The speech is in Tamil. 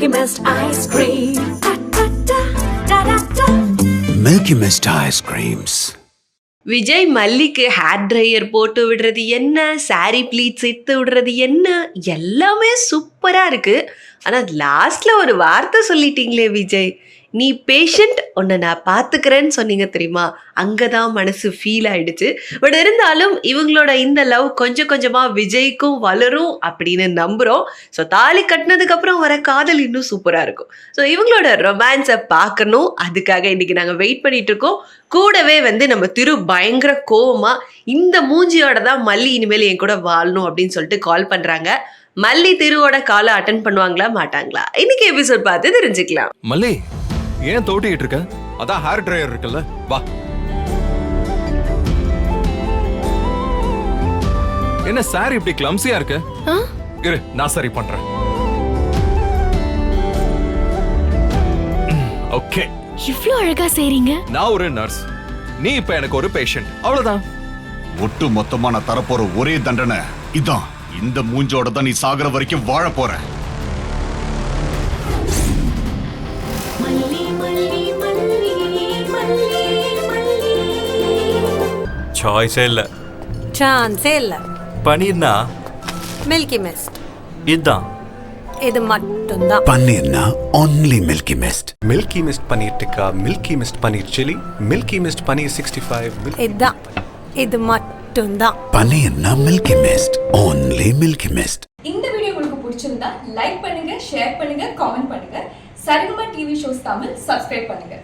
Milky Mist ice cream. Milky Mist ice creams. Vijay மல்லிக்கு ஹேர் ட்ரையர் போட்டு விடுறது என்ன, சாரி ப்ளீட்ஸ் எடுத்து விடுறது என்ன, எல்லாமே சூப்பராக இருக்குது. ஆனால் லாஸ்ட்டில் ஒரு வார்த்தை சொல்லிட்டீங்களே விஜய், நீ பேஷண்ட், உன்னை நான் பார்த்துக்கிறேன்னு சொன்னீங்க தெரியுமா? அங்கே தான் மனசு ஃபீல் ஆகிடுச்சு. பட் இருந்தாலும் இவங்களோட இந்த லவ் கொஞ்சம் கொஞ்சமாக விஜய்க்கும் வளரும் அப்படின்னு நம்புகிறோம். ஸோ தாலி கட்டினதுக்கப்புறம் வர காதல் இன்னும் சூப்பராக இருக்கும். ஸோ இவங்களோட ரொமான்ஸை பார்க்கணும், அதுக்காக இன்றைக்கி நாங்கள் வெயிட் பண்ணிகிட்ருக்கோம். கூடவே நம்ம திரு பயங்கர கோவமாக இந்த மூஞ்சியோட தான் மல்லி இனிமேல் என் கூட வாழணும் அப்படின்னு சொல்லிட்டு கால் பண்ணுறாங்க. மல்லி திருவோட காலை அட்டன் பண்ணுவாங்களா மாட்டாங்களா? இன்னைக்கு எபிசோட் பார்த்து தெரிஞ்சுக்கலாம். மல்லி ஏன் தோட்டிக்கிட்டு இருக்க? அதான் ஹேர் ட்ரையர் இருக்குல்ல, வா. என்ன சாரி இப்படி கிளம்சியா இருக்கு? இரு, நான் சரி பண்றேன். ஓகே. இவ்ளோ அழகா செய்றீங்க. நான் ஒரு நர்ஸ், நீ இப்ப எனக்கு ஒரு பேஷண்ட், அவ்வளவுதான். ஒட்டு மொத்தமா நான் தரப்போற ஒரே தண்டனை இதான். இந்த மூஞ்சோட தான் நீ சாகர வரைக்கும் வாழ போற. சாய்ஸே இல்ல, சான்ஸே இல்ல. பன்னீர்னா மில்கி மிஸ்ட் இதுதான். இது மட்டும்தான். பன்னீர்னா only Milky Mist. Milky Mist paneer tikka, Milky Mist paneer chilli, Milky Mist paneer 65. இதுதான், இது மட்டும்தான். பன்னீர்னா Milky Mist, only Milky Mist. இந்த வீடியோ உங்களுக்கு பிடிச்சிருந்தா லைக் பண்ணுங்க, ஷேர் பண்ணுங்க, காமெண்ட் பண்ணுங்க. Saregama TV shows Tamil subscribe பண்ணுங்க.